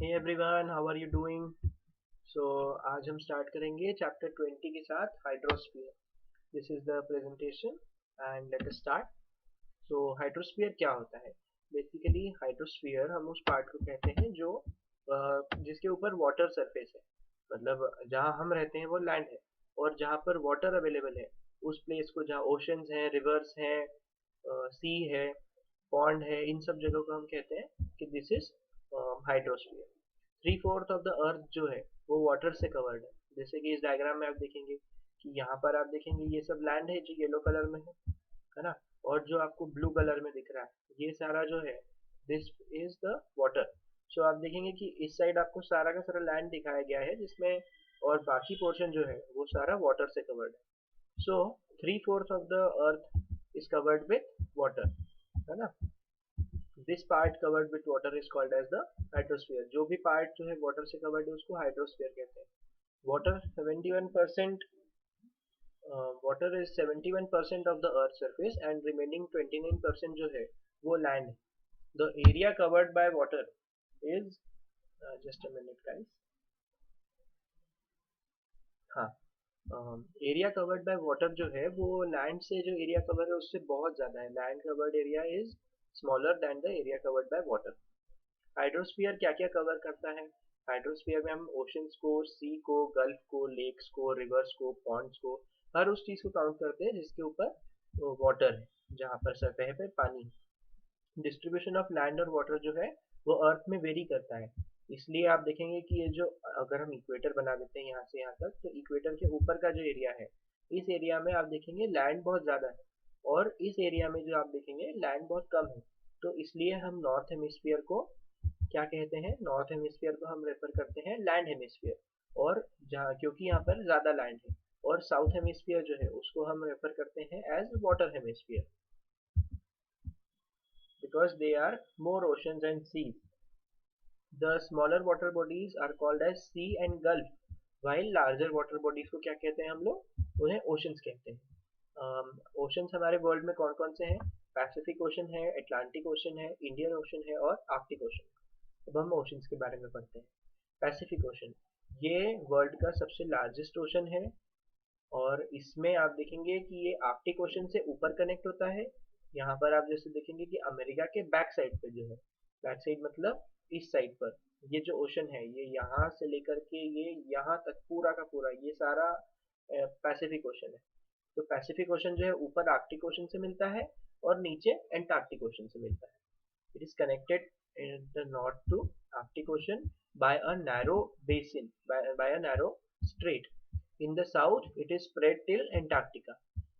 Hey everyone, how are you doing? So आज हम start करेंगे चैप्टर 20 के साथ hydrosphere. This is the presentation and let us start. So hydrosphere क्या होता है? बेसिकली हाइड्रोस्फीयर हम उस पार्ट को कहते हैं जो जिसके ऊपर वाटर सरफेस है। मतलब जहाँ हम रहते हैं वो लैंड है, और जहाँ पर वाटर अवेलेबल है उस प्लेस को, जहाँ ओशंस हैं, रिवर्स हैं, सी है, पॉन्ड है, इन सब जगहों को हम कहते हैं कि this is hydrosphere. 3/4 of the अर्थ जो है वो वाटर से कवर्ड है। जैसे कि इस डायग्राम में आप देखेंगे कि यहाँ पर आप देखेंगे ये सब लैंड है जो येलो कलर में है ना? और जो आपको ब्लू कलर में दिख रहा है ये सारा जो है, दिस इज द वाटर। सो आप देखेंगे कि इस साइड आपको सारा का सारा लैंड दिखाया गया है जिसमें, और बाकी पोर्शन जो है वो सारा वाटर से कवर्ड है। So 3/4 of the earth is covered with water, है ना? This part covered with water is called as the hydrosphere. जो भी पार्ट जो है वाटर से कवर्ड है उसको हाइड्रोस्फीयर कहते हैं। Water 71% water is 71% of the earth surface and remaining 29% जो है वो लैंड है। The area covered by water is, just a minute guys, हाँ, एरिया कवर्ड बाय वाटर जो है वो लैंड से जो एरिया कवर है उससे बहुत ज्यादा है। Land covered area is smaller than the area covered by water. Hydrosphere क्या क्या कवर करता है? हाइड्रोस्फीयर में हम ओशंस को, सी को, गल्फ को, लेक्स को, रिवर्स को, पॉन्ड्स को, हर उस चीज को काउंट करते हैं जिसके ऊपर वाटर है, जहाँ पर सतह पे पानी है। डिस्ट्रीब्यूशन ऑफ लैंड और वाटर जो है वो अर्थ में वेरी करता है। इसलिए आप देखेंगे कि ये जो, अगर हम इक्वेटर बना देते हैं यहाँ से यहाँ तक, तो इक्वेटर के ऊपर का जो एरिया है, इस एरिया में आप देखेंगे लैंड बहुत ज्यादा है, और इस एरिया में जो आप देखेंगे लैंड बहुत कम है। तो इसलिए हम नॉर्थ हेमिस्फीयर को क्या कहते हैं? नॉर्थ हेमिस्फीयर को हम रेफर करते हैं लैंड हेमिस्फीयर, और जहाँ, क्योंकि यहाँ पर ज्यादा लैंड है। और साउथ हेमिस्फीयर जो है उसको हम रेफर करते हैं as water hemisphere, because they are more oceans and seas. The smaller water bodies are called as sea and gulf, while larger water bodies को क्या कहते हैं हम लोग? उन्हें oceans कहते हैं। ओशंस हमारे वर्ल्ड में कौन कौन से हैं? पैसिफिक ओशन है, अटलांटिक ओशन है, इंडियन ओशन है और आर्कटिक ओशन। अब हम ओशंस के बारे में पढ़ते हैं। पैसिफिक ओशन, ये वर्ल्ड का सबसे लार्जेस्ट ओशन है, और इसमें आप देखेंगे कि ये आर्कटिक ओशन से ऊपर कनेक्ट होता है। यहाँ पर आप जैसे देखेंगे कि अमेरिका के बैक साइड पे जो है, बैक साइड मतलब इस साइड पर, ये जो ओशन है ये यहाँ से लेकर के ये यहाँ तक पूरा का पूरा ये सारा पैसिफिक ओशन है। तो पैसिफिक ओशन जो है ऊपर आर्कटिक ओशन से मिलता है और नीचे एंटार्क्टिक ओशन से मिलता है। It is connected in the north to Arctic Ocean by a narrow basin, by a narrow strait. In the south, it is spread till Antarctica.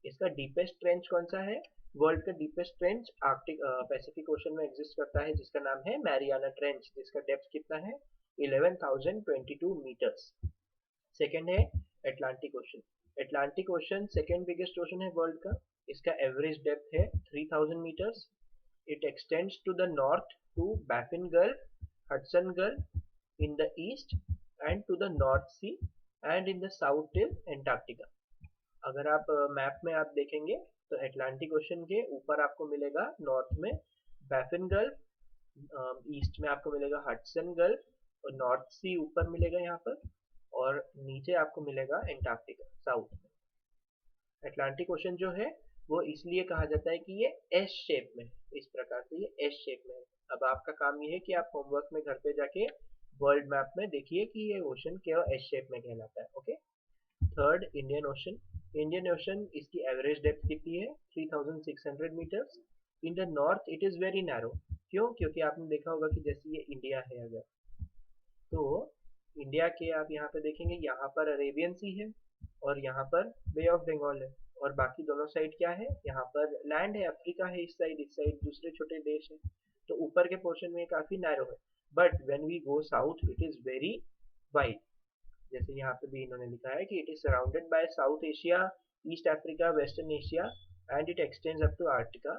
इसका डीपेस्ट ट्रेंच कौन सा है? वर्ल्ड का deepest trench Arctic Pacific ocean में exist करता है, जिसका नाम है मैरियाना ट्रेंच, जिसका डेप्थ कितना है? 11,022 मीटर्स। सेकेंड है Atlantic ocean. Atlantic ocean second biggest ocean है वर्ल्ड का। इसका एवरेज डेप्थ है 3,000 metres. It extends to the north to Baffin Gulf, Hudson Gulf in the east, and to the North Sea, and in the south till Antarctica. अगर आप map में आप देखेंगे तो अटलांटिक ओशन के ऊपर आपको मिलेगा नॉर्थ में बैफिन गल्फ, ईस्ट में आपको मिलेगा हडसन गल्फ, और नॉर्थ सी ऊपर मिलेगा यहाँ पर, और नीचे आपको मिलेगा एंटार्क्टिका साउथ में। अटलांटिक ओशन जो है वो इसलिए कहा जाता है कि ये एस शेप में है, इस प्रकार से ये एस शेप में है। अब आपका काम ये है कि आप होमवर्क में घर पे जाके वर्ल्ड मैप में देखिए कि ये ओशन क्या एस शेप में कहलाता है। Okay. Third, Indian ocean. Indian ocean, इसकी एवरेज डेप्थ कितनी है? 3,600 meters. In the north it is very narrow. क्यों? क्योंकि आपने देखा होगा कि जैसे ये इंडिया है, अगर तो इंडिया के आप यहाँ पे देखेंगे, यहाँ पर अरेबियन सी है और यहाँ पर बे ऑफ बंगाल है, और बाकी दोनों साइड क्या है? यहाँ पर लैंड है, अफ्रीका है इस साइड दूसरे छोटे देश है। तो ऊपर के पोर्शन में काफी नैरो है, but when we go south it is very wide. जैसे यहाँ पे भी इन्होंने लिखा है कि it is surrounded by South Asia, East Africa, Western Asia, and it extends up to Arctica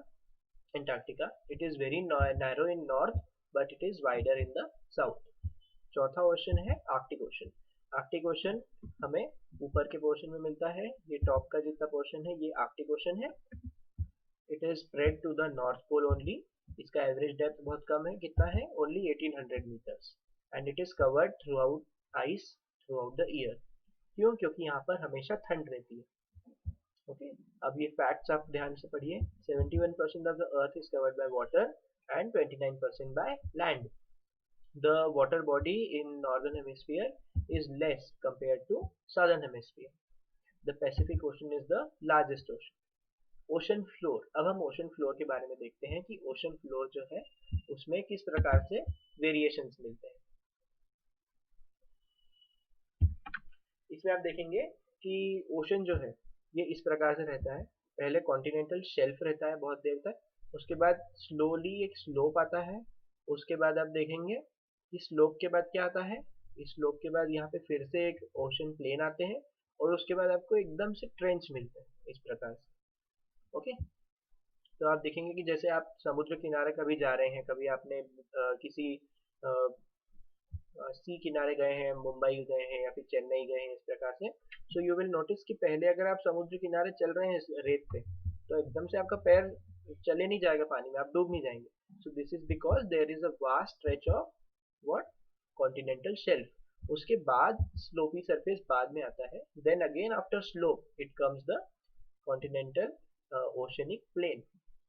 Antarctica. It is very narrow in north, but it is wider in the south. चौथा ocean है Arctic ocean. Arctic ocean हमें ऊपर के portion में मिलता है, ये top का जितना पोर्शन है ये आर्कटिक ओशन है। It is spread to the North Pole only. इसका एवरेज डेप्थ बहुत कम है, कितना है? Only 1800 metres. And it is covered throughout ice throughout the year. क्यों? क्योंकि यहाँ पर हमेशा ठंड रहती है। ओके, अब ये फैक्ट्स आप ध्यान से पढ़िए। 71% of the earth is covered by water and 29% by land. The water body in northern hemisphere is less compared to southern hemisphere. The Pacific Ocean is the largest ocean. Ocean floor, अब हम ocean floor के बारे में देखते हैं कि ocean floor जो है उसमें किस प्रकार से वेरिएशंस मिलते हैं। इसमें आप देखेंगे कि ओशन जो है ये इस प्रकार से रहता है। पहले कॉन्टिनेंटल शेल्फ रहता है बहुत देर तक, उसके बाद स्लोली एक स्लोप आता है, उसके बाद आप देखेंगे इस स्लोप के बाद क्या आता है, इस स्लोप के बाद यहाँ पे फिर से एक ओशन प्लेन आते हैं और उसके बाद आपको एकदम से ट्रेंच मिलते हैं इस प्रकार से। ओके, तो आप देखेंगे कि जैसे आप समुद्र किनारे कभी जा रहे हैं, कभी आपने किसी सी किनारे गए हैं, मुंबई गए हैं या फिर चेन्नई गए हैं इस प्रकार से, सो यू विल नोटिस कि पहले अगर आप समुद्र किनारे चल रहे हैं रेत पे तो एकदम से आपका पैर चले नहीं जाएगा पानी में, आप डूब नहीं जाएंगे। So this is because there is a vast stretch of what continental shelf. उसके बाद स्लोपी सरफेस बाद में आता है, then again after slope it comes the continental oceanic plain,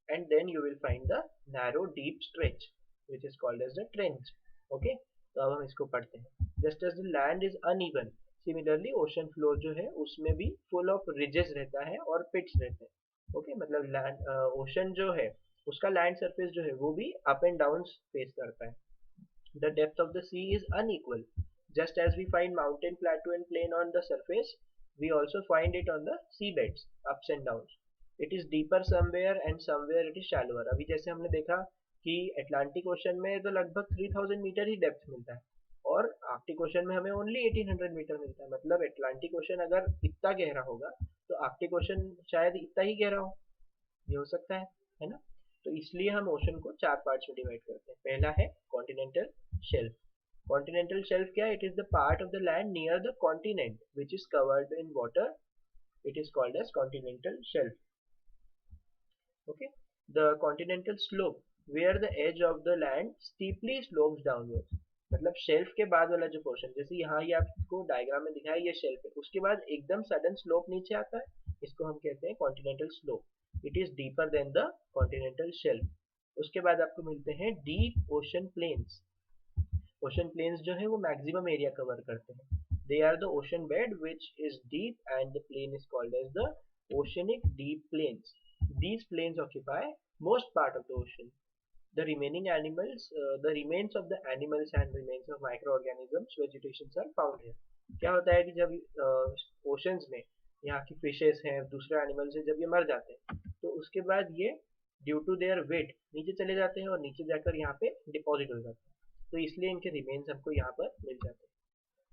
and then you will find the narrow deep stretch which is called as the trench. Okay, तो अब हम इसको पढ़ते हैं। just as the land is uneven, similarly ocean floor जो है उसमें भी full of ridges रहता है और pits रहते हैं। okay, मतलब land ocean जो है उसका land surface जो है वो भी up and down face करता है। the depth of the sea is unequal, just as we find mountain, plateau and plain on the surface, we also find it on the seabeds, ups and downs. It is deeper somewhere and somewhere it is shallower. अभी जैसे हमने देखा कि Atlantic ocean में तो लगभग 3000 metre ही depth मिलता है और आर्कटिक ओशन में हमें ओनली 1800 मीटर मिलता है। मतलब अटलांटिक ओशन अगर इतना गहरा होगा तो आर्कटिक ओशन शायद इतना ही गहरा हो, ये हो सकता है ना। तो इसलिए हम ओशन को 4 पार्ट्स में डिवाइड करते हैं। पहला है कॉन्टिनेंटल शेल्फ। Continental shelf क्या है? It is the part of the land near the continent which is covered in water. It is called as continental shelf. Okay. The continental slope where the edge of the land steeply slopes downwards. मतलब shelf के बाद वाला जो portion, जैसे यहाँ ये आपको diagram में दिखाया ये शेल्फ है, उसके बाद एकदम सडन स्लोप नीचे आता है, इसको हम कहते हैं continental slope. It is deeper than the continental shelf. उसके बाद आपको मिलते हैं deep ocean plains. Ocean plains जो है वो मैक्सिमम एरिया कवर करते हैं। They are the ocean bed which is deep and the plain is called as the oceanic deep plains. These plains occupy most part of the ocean. The remaining animals, the remains of the animals and remains of microorganisms, vegetations are found here. क्या होता है कि जब oceans में यहाँ की fishes हैं, दूसरे एनिमल्स हैं, जब ये मर जाते हैं तो उसके बाद ये ड्यू टू देयर वेट नीचे चले जाते हैं और नीचे जाकर यहाँ पे डिपॉजिट हो जाते हैं, तो इसलिए इनके रिमेन्स हमको यहाँ पर मिल जाते हैं।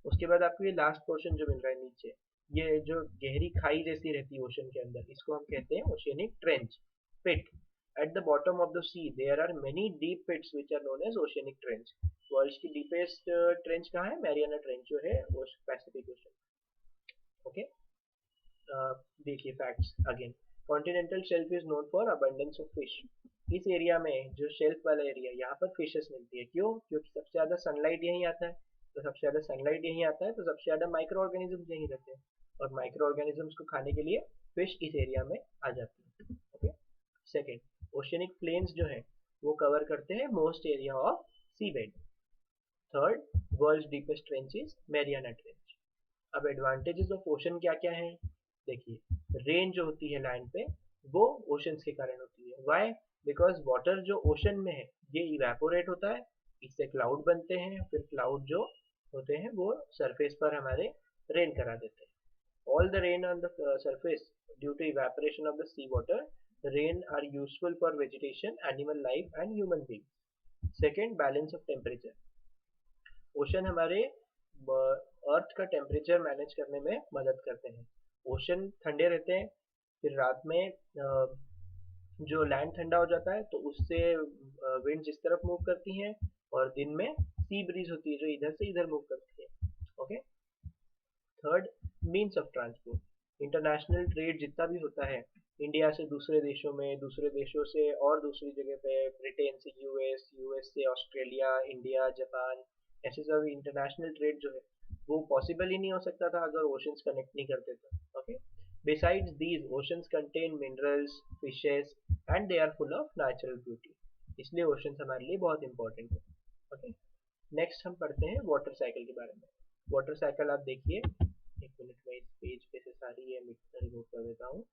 उसके बाद आपको ये लास्ट पोर्शन जो मिल रहा है नीचे, ये जो गहरी खाई जैसी रहती है ओशन के अंदर, इसको हम कहते हैं oceanic trench, pit. At the bottom of the sea there are many deep pits which are known as oceanic trench. World की डीपेस्ट ट्रेंच कहाँ है? मैरियाना ट्रेंच जो है वो पैसिफिक ओशन। ओके, देखिए facts again. Continental shelf is known for abundance of fish. इस area में जो शेल्फ वाला एरिया, यहाँ पर फिशेस मिलती है। क्यों? क्योंकि सबसे ज्यादा सनलाइट यहीं आता है, तो सबसे ज्यादा सनलाइट यहीं आता है तो सबसे ज्यादा माइक्रो ऑर्गेनिजम्स यहीं रहते हैं और माइक्रो ऑर्गेनिजम्स को खाने के लिए फिश इस एरिया में आ जाती है। ओके, सेकेंड, ओशियनिक प्लेन्स जो है वो कवर करते हैं most area of sea bed. Third, world's deepest trench is Mariana trench. अब एडवांटेजेस ऑफ ओशन क्या क्या है? देखिए, रेन जो होती है लैंड पे वो ओशंस के कारण होती है। व्हाई? बिकॉज वाटर जो ओशन में है ये इवेपोरेट होता है, इससे क्लाउड बनते हैं, फिर क्लाउड जो होते हैं वो सरफेस पर हमारे रेन करा देते हैं। All the rain on the surface due to evaporation of the sea water, rain are useful for vegetation, animal life and human being. Second, balance of temperature. Ocean हमारे अर्थ का temperature manage करने में मदद करते हैं। Ocean ठंडे रहते हैं, फिर रात में जो लैंड ठंडा हो जाता है तो उससे विंड इस तरफ मूव करती हैं और दिन में सी ब्रीज होती है जो इधर से इधर मूव करती है। Okay, third, means of transport. International trade जितना भी होता है इंडिया से दूसरे देशों में, दूसरे देशों से और दूसरी जगह पे, ब्रिटेन से यूएस, यूएस से ऑस्ट्रेलिया, इंडिया, जापान, ऐसे सब इंटरनेशनल ट्रेड जो है वो पॉसिबल ही नहीं हो सकता था अगर ओशंस कनेक्ट नहीं करते थे. Okay. Besides these, oceans contain minerals, fishes, and they are full of natural beauty. इसलिए oceans हमारे लिए बहुत important है. ओके. नेक्स्ट हम पढ़ते हैं वाटर साइकिल के बारे में. वाटर साइकिल आप देखिए, एक मिनट में इस पेज पे से सारी ये रिमूव कर देता हूँ.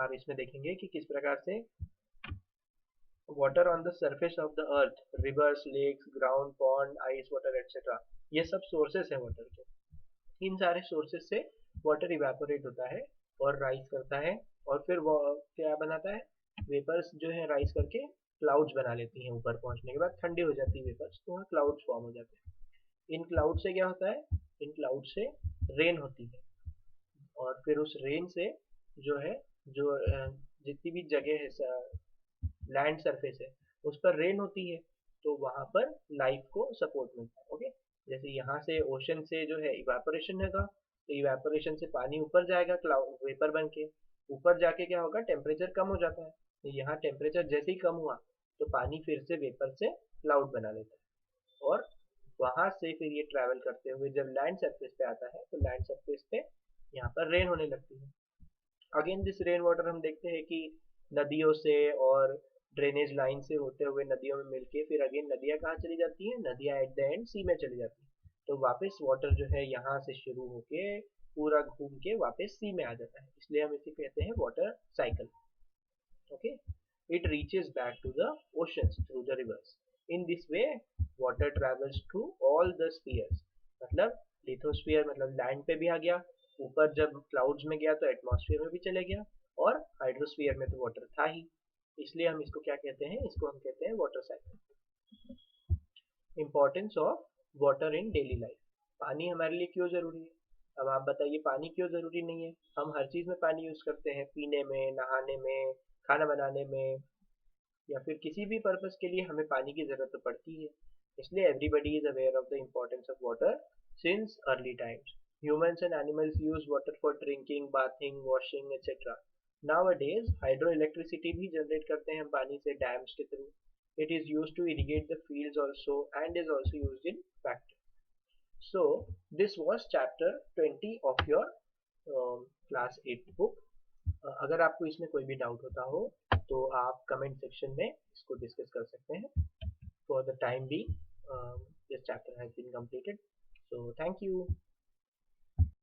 आप इसमें देखेंगे कि किस प्रकार से water on the surface of the earth, rivers, lakes, ground, pond, ice water etcetera, ये सब सोर्सेस है वाटर के. इन सारे सोर्सेस से वाटर इवेपोरेट होता है और राइज करता है, और फिर वो क्या बनाता है, वेपर्स जो है राइज करके क्लाउड्स बना लेती हैं. ऊपर पहुंचने के बाद ठंडी हो जाती है वेपर्स, तो वहाँ क्लाउड्स फॉर्म हो जाते हैं. इन क्लाउड से क्या होता है, इन क्लाउड से रेन होती है, और फिर उस रेन से जो है, जो जितनी भी जगह है, लैंड सरफेस है, उस पर रेन होती है, तो वहां पर लाइफ को सपोर्ट मिलता है. ओके. जैसे यहाँ से ओशन से जो है इवापोरेशन होगा, तो इवापोरेशन से पानी ऊपर जाएगा क्लाउड वेपर बन के. ऊपर जाके क्या होगा, टेम्परेचर कम हो जाता है, तो यहाँ टेम्परेचर जैसे ही कम हुआ तो पानी फिर से वेपर से क्लाउड बना लेता है, और वहां से फिर ये ट्रैवल करते हुए जब लैंड सरफेस पे आता है, तो लैंड सरफेस पे यहाँ पर रेन होने लगती है. अगेन दिस रेन वाटर हम देखते हैं कि नदियों से और ड्रेनेज लाइन से होते हुए नदियों में मिलके फिर अगेन नदियाँ कहाँ चली जाती हैं, नदियाँ एट द एंड सी में चली जाती हैं. तो वापस वाटर जो है यहाँ से शुरू होके पूरा घूम के वापस सी में आ जाता है, इसलिए हम इसे कहते हैं water cycle. Okay. It reaches back to the oceans through the rivers. In this way water travels through all the spheres. मतलब लिथोस्फीयर मतलब लैंड पे भी आ गया, ऊपर जब क्लाउड्स में गया तो एटमॉस्फेयर में भी चले गया, और हाइड्रोस्फीयर में तो वाटर था ही, इसलिए हम इसको क्या कहते हैं, इसको हम कहते हैं water cycle. Importance of water in daily life. पानी हमारे लिए क्यों जरूरी है? अब आप बताइए पानी क्यों जरूरी नहीं है. हम हर चीज में पानी यूज करते हैं, पीने में, नहाने में, खाना बनाने में, या फिर किसी भी पर्पस के लिए हमें पानी की जरूरत तो पड़ती है. इसलिए everybody is aware of the importance of water since early times. Humans and animals use water for drinking, bathing, washing etcetera. Nowadays, hydroelectricity भी जनरेट करते हैं हम पानी से डैम्स के through. It is used to irrigate the fields also and is also used in factory. So, this was chapter 20 of your class 8 book. अगर आपको इसमें कोई भी डाउट होता हो तो आप कमेंट सेक्शन में इसको डिस्कस कर सकते हैं. For the time being, this chapter has been completed. So, thank you.